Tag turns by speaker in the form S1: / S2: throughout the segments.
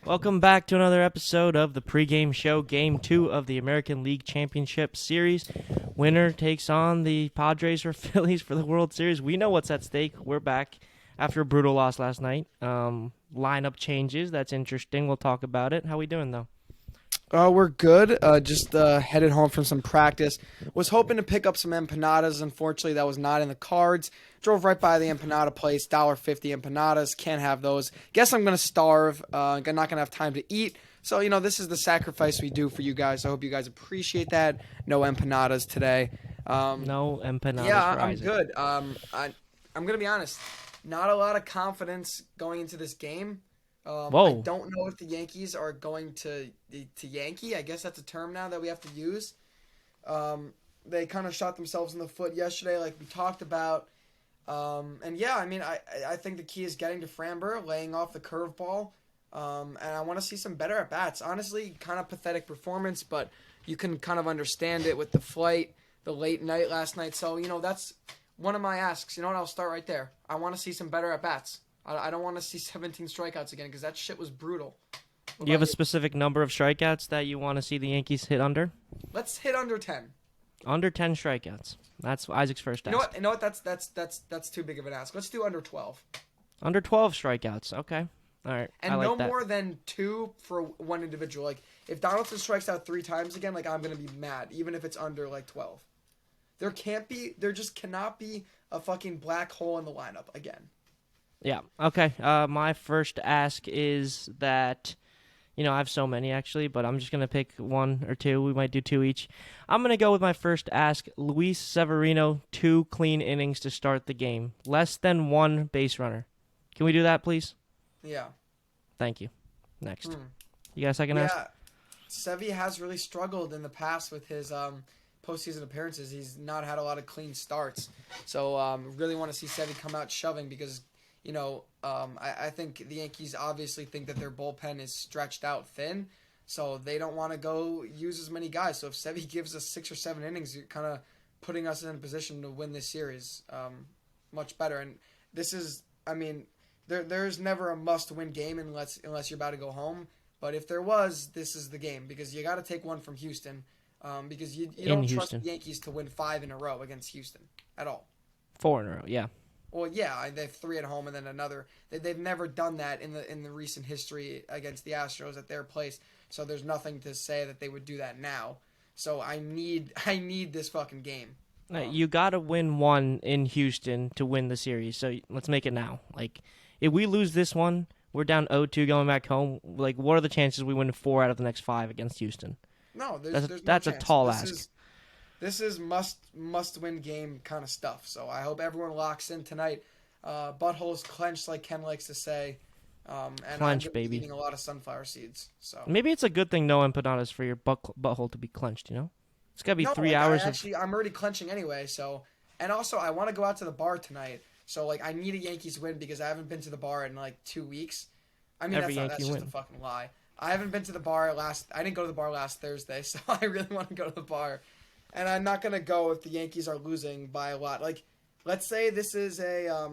S1: Welcome back to another episode of the pregame show, Game 2 of the American League Championship Series. Winner takes on the Padres or Phillies for the World Series. We know what's at stake. We're back after a brutal loss last night. Lineup changes. That's interesting. We'll talk about it. How we doing, though?
S2: We're good. Just headed home from some practice. Was hoping to pick up some empanadas. Unfortunately, that was not in the cards. Drove right by the empanada place. $1.50 empanadas. Can't have those. Guess I'm gonna starve. I'm not gonna have time to eat. So this is the sacrifice we do for you guys. I hope you guys appreciate that. No empanadas today.
S1: No empanadas
S2: Yeah,
S1: for
S2: I'm
S1: Isaac.
S2: good. I'm gonna be honest. Not a lot of confidence going into this game. I
S1: Whoa.
S2: don't know if the Yankees are going to Yankee. I guess that's a term now that we have to use. They kind of shot themselves in the foot yesterday, like we talked about. And yeah, I think the key is getting to Framber, laying off the curveball, and I want to see some better at bats. Honestly, kind of pathetic performance, but you can kind of understand it with the flight, the late night last night. So that's one of my asks. You know what? I'll start right there. I want to see some better at bats. I don't want to see 17 strikeouts again because that shit was brutal.
S1: Do you have a specific number of strikeouts that you want to see the Yankees hit under?
S2: Let's hit under 10.
S1: Under 10 strikeouts. That's Isaac's first ask.
S2: You know what? That's too big of an ask. Let's do under 12.
S1: Under 12 strikeouts. Okay. All right.
S2: And
S1: I like
S2: no
S1: that.
S2: more than 2 for one individual. Like if Donaldson strikes out 3 times again, like I'm gonna be mad, even if it's under like 12. There just cannot be a fucking black hole in the lineup again.
S1: Yeah. Okay. My first ask is that, I have so many actually, but I'm just going to pick one or two. We might do 2 each. I'm going to go with my first ask. Luis Severino, 2 clean innings to start the game. Less than 1 base runner. Can we do that, please?
S2: Yeah.
S1: Thank you. Next. You got a second ask?
S2: Yeah. Sevy has really struggled in the past with his postseason appearances. He's not had a lot of clean starts. So really want to see Sevy come out shoving because I think the Yankees obviously think that their bullpen is stretched out thin, so they don't want to go use as many guys. So if Sevy gives us 6 or 7 innings, you're kind of putting us in a position to win this series much better. And this is, there's never a must-win game unless you're about to go home. But if there was, this is the game because you got to take one from Houston because you don't trust the Yankees to win 5 in a row against Houston at all.
S1: 4 in a row, yeah.
S2: Well, yeah, they have 3 at home and then another. They've never done that in the recent history against the Astros at their place. So there's nothing to say that they would do that now. So I need this fucking game.
S1: You got to win 1 in Houston to win the series. So let's make it now. Like, if we lose this one, we're down 0-2 going back home. Like, what are the chances we win 4 out of the next 5 against Houston?
S2: No,
S1: that's
S2: no
S1: a
S2: chance.
S1: tall ask.
S2: This is must win game kind of stuff. So I hope everyone locks in tonight. Buttholes clenched, like Ken likes to say. And
S1: Clench,
S2: I'm
S1: baby.
S2: eating a lot of sunflower seeds. So
S1: maybe it's a good thing no empanadas for your butthole to be clenched. It's gotta be 3 hours.
S2: I'm already clenching anyway. So and also I want to go out to the bar tonight. So like I need a Yankees win because I haven't been to the bar in like 2 weeks. That's just a fucking lie. I haven't been to the bar I didn't go to the bar last Thursday, so I really want to go to the bar. And I'm not going to go if the Yankees are losing by a lot. Like, let's say this is a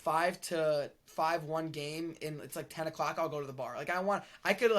S2: 5-5-1 game, and it's like 10 o'clock, I'll go to the bar. Like, I could,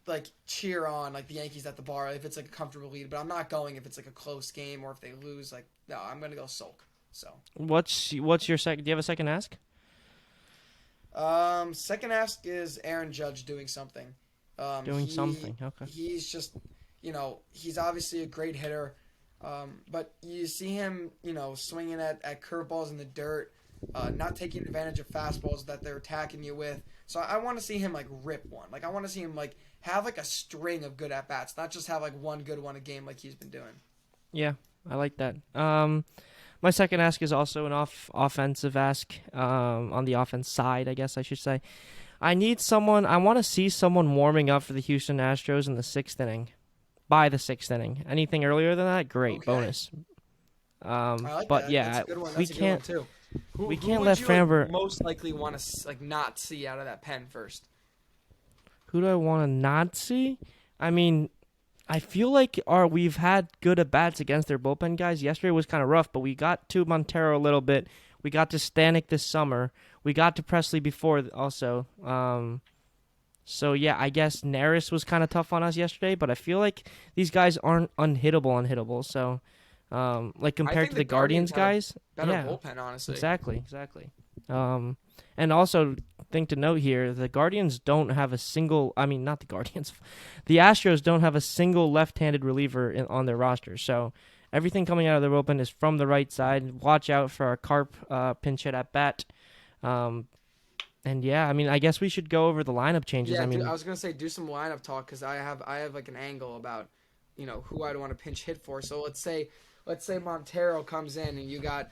S2: like cheer on, like, the Yankees at the bar if it's, like, a comfortable lead. But I'm not going if it's, like, a close game or if they lose. Like, no, I'm going to go sulk. So.
S1: What's your second? Do you have a second ask?
S2: Second ask is Aaron Judge doing something.
S1: Something, okay.
S2: He's just... he's obviously a great hitter, but you see him, swinging at curveballs in the dirt, not taking advantage of fastballs that they're attacking you with. So I want to see him, like, rip one. Like, I want to see him, like, have, like, a string of good at-bats, not just have, like, one good one a game like he's been doing.
S1: Yeah, I like that. My second ask is also an offensive ask, on the offense side, I guess I should say. I want to see someone warming up for the Houston Astros in the 6th inning. By the 6th inning. Anything earlier than that, great, okay. Bonus.
S2: But
S1: that. Yeah,
S2: that's a good one.
S1: we can't.
S2: Too.
S1: We can't let Framber
S2: most likely want to not see out of that pen first.
S1: Who do I want to not see? I feel like we've had good at bats against their bullpen guys. Yesterday was kind of rough, but we got to Montero a little bit. We got to Stanek this summer. We got to Presley before also. So yeah, I guess Neris was kind of tough on us yesterday, but I feel like these guys aren't unhittable. So, like
S2: I
S1: compared
S2: think
S1: to
S2: the
S1: the
S2: Guardians
S1: Guardians
S2: have a
S1: guys,
S2: better
S1: yeah,
S2: bullpen, honestly.
S1: exactly. Um, and also thing to note here, the Guardians don't have a single. I mean, not the Guardians, the Astros don't have a single left-handed reliever on their roster. So everything coming out of their open is from the right side. Watch out for our Carp pinch hit at bat. Um, and yeah, I mean, I guess we should go over the lineup changes.
S2: Yeah,
S1: I
S2: I
S1: mean,
S2: was gonna say do some lineup talk because I have like an angle about who I'd want to pinch hit for. So let's say Montero comes in and you got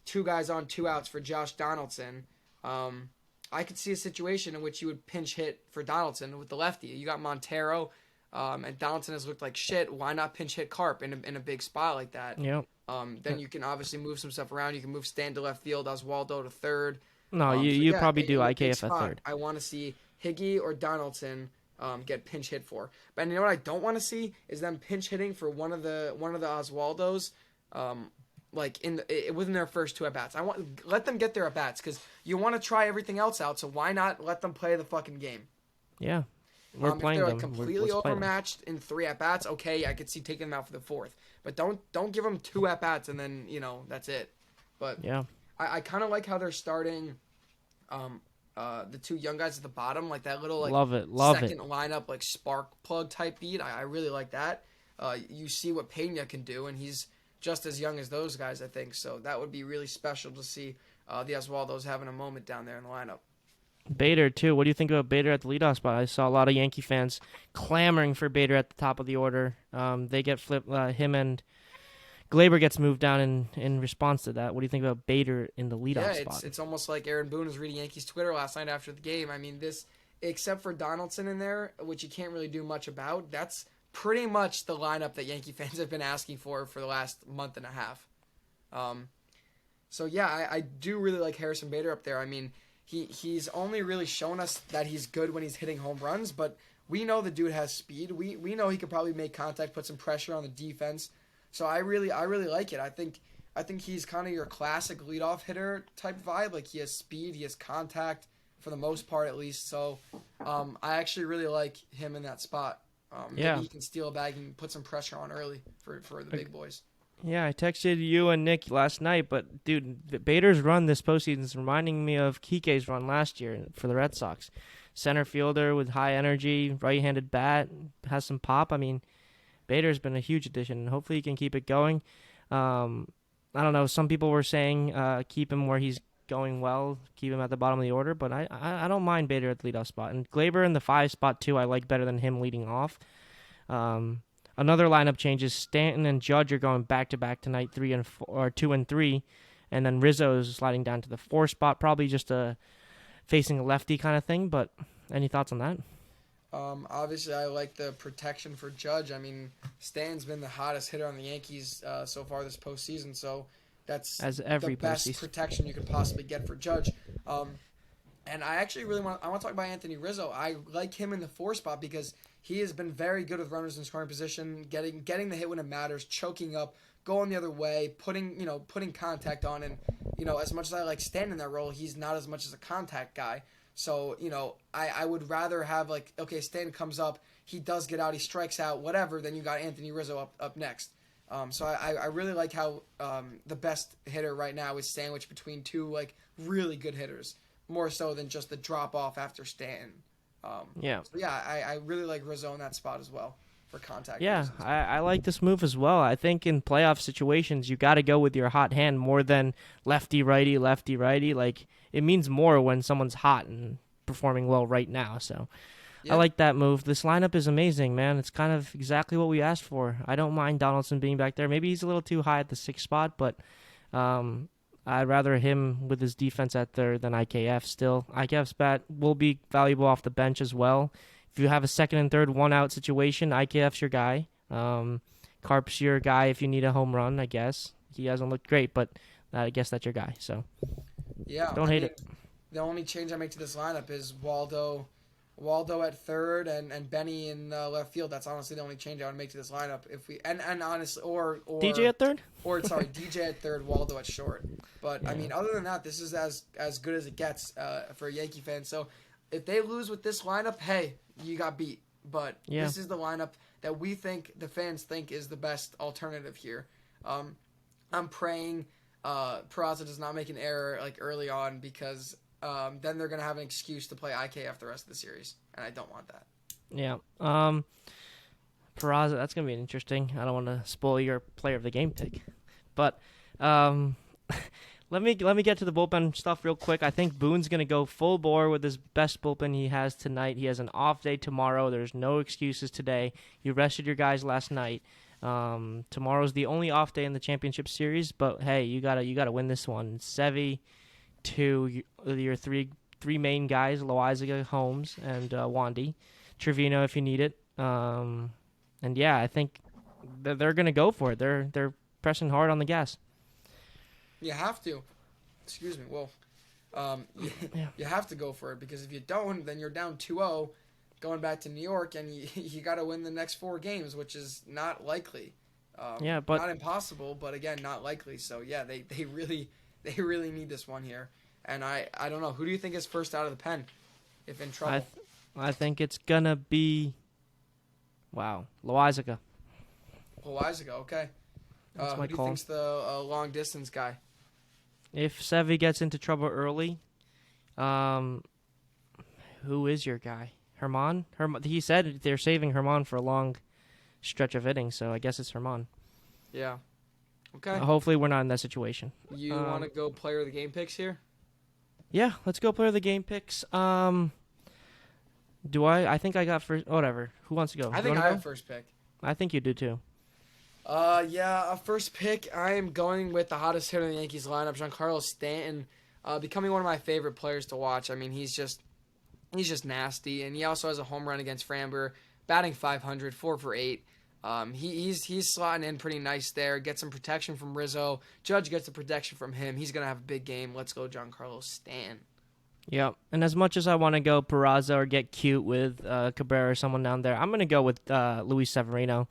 S2: two guys on, two outs for Josh Donaldson. Um, I could see a situation in which you would pinch hit for Donaldson with the lefty. You got Montero, and Donaldson has looked like shit. Why not pinch hit Carp in a big spot like that?
S1: you know,
S2: Then you can obviously move some stuff around. You can move Stan to left field, Oswaldo to third.
S1: no,
S2: So
S1: you
S2: yeah,
S1: probably do
S2: in a big
S1: IKF at
S2: spot,
S1: third.
S2: I want to see Higgy or Donaldson get pinch hit for. But you know what I don't want to see is them pinch hitting for one of the Oswaldos, like within their first two at bats. Let them get their at bats because you want to try everything else out. So why not let them play the fucking game?
S1: Yeah, we're
S2: If
S1: playing
S2: they're
S1: them.
S2: like completely
S1: Let's play them.
S2: overmatched in three at bats, okay, I could see taking them out for the fourth. But don't give them two at bats and then that's it. But
S1: Yeah,
S2: I kind of like how they're starting the two young guys at the bottom, like that little like
S1: love it.
S2: second lineup like spark plug type beat. I really like that. You see what Pena can do, and he's just as young as those guys, I think. So that would be really special to see the Oswaldos having a moment down there in the lineup.
S1: Bader too. What do you think about Bader at the leadoff spot? I saw a lot of Yankee fans clamoring for Bader at the top of the order. They get flipped. Him and Glaber gets moved down in response to that. What do you think about Bader in the
S2: Yeah,
S1: leadoff spot?
S2: it's almost like Aaron Boone was reading Yankees Twitter last night after the game. I mean, this except for Donaldson in there, which you can't really do much about. That's pretty much the lineup that Yankee fans have been asking for the last month and a half. Um, so yeah, I do really like Harrison Bader up there. I mean, he's only really shown us that he's good when he's hitting home runs, but we know the dude has speed. We know he could probably make contact, put some pressure on the defense. So I really like it. I think he's kind of your classic leadoff hitter type vibe. Like he has speed, he has contact for the most part at least. So I actually really like him in that spot.
S1: Yeah.
S2: Maybe he can steal a bag and put some pressure on early for the big boys.
S1: Yeah, I texted you and Nick last night, but dude, Bader's run this postseason is reminding me of Kike's run last year for the Red Sox. Center fielder with high energy, right-handed bat, has some pop. I mean, Bader's been a huge addition, and hopefully he can keep it going. I don't know. Some people were saying keep him where he's going well, keep him at the bottom of the order, but I don't mind Bader at the leadoff spot. And Glaber in the 5 spot, too, I like better than him leading off. Another lineup change is Stanton and Judge are going back-to-back tonight, 3 and 4, or 2 and 3, and then Rizzo is sliding down to the 4 spot, probably just facing a lefty kind of thing, but any thoughts on that?
S2: Obviously, I like the protection for Judge. I mean, Stan's been the hottest hitter on the Yankees so far this postseason, so that's
S1: As every
S2: the best
S1: postseason.
S2: protection you could possibly get for Judge. And I actually really want to talk about Anthony Rizzo. I like him in the 4 spot because he has been very good with runners in scoring position, getting the hit when it matters, choking up, going the other way, putting contact on. And as much as I like Stan in that role, he's not as much as a contact guy. So, I would rather have, like, okay, Stan comes up, he does get out, he strikes out, whatever, then you got Anthony Rizzo up next. So I really like how the best hitter right now is sandwiched between two, like, really good hitters, more so than just the drop-off after Stanton.
S1: Yeah.
S2: So yeah, I really like Rizzo in that spot as well for contact
S1: Yeah,
S2: reasons.
S1: I like this move as well. I think in playoff situations, you got to go with your hot hand more than lefty, righty, lefty, righty. Like, it means more when someone's hot and performing well right now. So
S2: Yeah.
S1: I like that move. This lineup is amazing, man. It's kind of exactly what we asked for. I don't mind Donaldson being back there. Maybe he's a little too high at the 6th spot, but I'd rather him with his defense at third than IKF still. IKF's bat will be valuable off the bench as well. If you have a second and third one-out situation, IKF's your guy. Carp's your guy if you need a home run, I guess. He hasn't looked great, but I guess that's your guy. So
S2: Yeah,
S1: don't hate it.
S2: The only change I make to this lineup is Waldo at third and Benny in left field. That's honestly the only change I would make to this lineup. If we and honestly or
S1: DJ at third?
S2: DJ at third, Waldo at short. But
S1: Yeah.
S2: I mean, other than that, this is as good as it gets for a Yankee fan. So if they lose with this lineup, hey, you got beat. But
S1: Yeah.
S2: this is the lineup that we think, the fans think, is the best alternative here. I'm praying Peraza does not make an error like early on, because then they're gonna have an excuse to play IKF the rest of the series, and I don't want that.
S1: Yeah. Peraza, that's gonna be interesting. I don't want to spoil your player of the game pick, but let me get to the bullpen stuff real quick. I think Boone's gonna go full bore with his best bullpen he has tonight. He has an off day tomorrow. There's no excuses today. You rested your guys last night. Tomorrow's the only off day in the championship series, but hey, you gotta win this one. Sevy, your three main guys: Loizaga, Holmes, and Wandy. Trevino if you need it. And yeah, I think they're gonna go for it. They're pressing hard on the gas.
S2: You have to. Excuse me. Well,
S1: Yeah.
S2: you have to go for it, because if you don't, then you're down 2-0 going back to New York, and you got to win the next 4 games, which is not likely.
S1: Yeah, but
S2: not impossible, but again, not likely. So yeah, they really need this one here. And I don't know, who do you think is first out of the pen if in trouble?
S1: I think it's gonna be Loizaga.
S2: Loizaga, okay.
S1: That's
S2: Who
S1: my
S2: do you
S1: call.
S2: think's the long distance guy?
S1: If Sevy gets into trouble early, who is your guy? Herman? He said they're saving Herman for a long stretch of innings, so I guess it's Herman.
S2: Yeah. Okay.
S1: Hopefully we're not in that situation.
S2: You want to go player of the game picks here?
S1: Yeah, let's go player of the game picks. Do I? I think I got first. Whatever. Who wants to go?
S2: I
S1: You
S2: think
S1: wanna
S2: I
S1: go?
S2: have first pick.
S1: I think you do too.
S2: Yeah, first pick, I am going with the hottest hitter in the Yankees lineup, Giancarlo Stanton, becoming one of my favorite players to watch. I mean, he's just nasty, and he also has a home run against Framber, batting .500, 4 for 8. He's slotting in pretty nice there. Gets some protection from Rizzo. Judge gets the protection from him. He's gonna have a big game. Let's go, Giancarlo Stanton.
S1: Yeah, and as much as I want to go Peraza or get cute with Cabrera or someone down there, I'm gonna go with Luis Severino.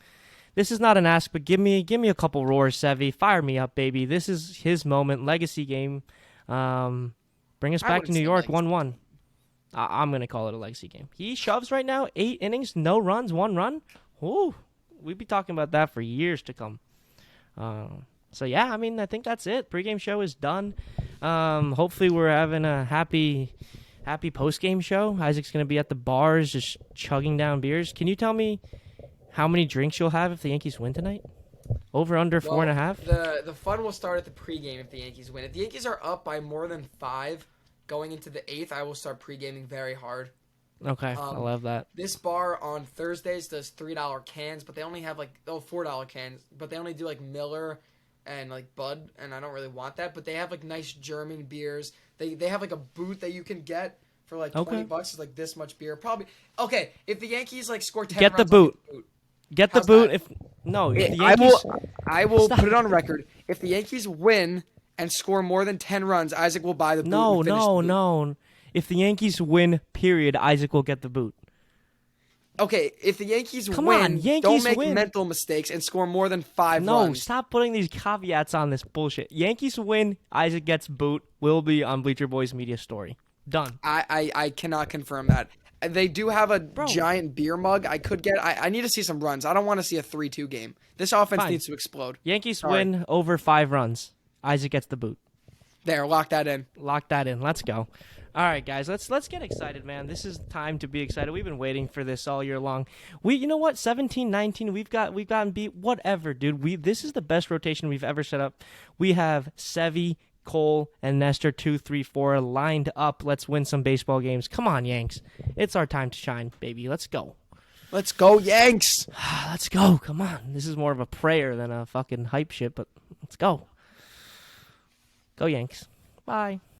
S1: This is not an ask, but give me a couple roars, Sevy. Fire me up, baby. This is his moment, legacy game. Bring us back to New York, 1-1. I'm gonna call it a legacy game. He shoves right now, 8 innings, no runs, 1 run. Ooh, we'd be talking about that for years to come. So yeah, I mean, I think that's it. Pre-game show is done. Hopefully we're having a happy post-game show. Isaac's gonna be at the bars just chugging down beers. Can you tell me how many drinks you'll have if the Yankees win tonight? Over, under, 4.5?
S2: The fun will start at the pregame if the Yankees win. If the Yankees are up by more than 5 going into the 8th, I will start pregaming very hard.
S1: Okay, I love that.
S2: This bar on Thursdays does $3 cans, but they only have $4 cans, but they only do like Miller and like Bud, and I don't really want that. But they have like nice German beers. They have like a boot that you can get for like $20. It's like this much beer. Probably okay. If the Yankees like score 10
S1: Get
S2: runs,
S1: the
S2: I'll
S1: boot.
S2: get the boot.
S1: Get the
S2: How's
S1: boot.
S2: that?
S1: If the Yankees,
S2: I will
S1: Stop.
S2: put it on record. If the Yankees win and score more than 10 runs, Isaac will buy the boot. and finish the boot.
S1: No. If the Yankees win, period, Isaac will get the boot.
S2: Okay, if the Yankees
S1: Come
S2: win,
S1: on, Yankees
S2: don't make
S1: win.
S2: mental mistakes and score more than 5
S1: No,
S2: runs.
S1: stop putting these caveats on this bullshit. Yankees win, Isaac gets boot. Will be on Bleacher Boys media story. Done.
S2: I cannot confirm that. They do have a giant beer mug I could get. I need to see some runs. I don't want to see a 3-2 game. This offense
S1: Fine.
S2: needs to explode.
S1: Yankees win over 5 runs. Isaac gets the boot.
S2: There, lock that in.
S1: Lock that in. Let's go. All right, guys. Let's get excited, man. This is time to be excited. We've been waiting for this all year long. You know what? 17-19. We've gotten beat. Whatever, dude. This is the best rotation we've ever set up. We have Sevy, Cole, and Nestor 2, 3, 4 lined up. Let's win some baseball games. Come on, Yanks. It's our time to shine, baby. Let's go.
S2: Let's go, Yanks.
S1: Let's go. Come on. This is more of a prayer than a fucking hype shit, but let's go. Go, Yanks. Bye.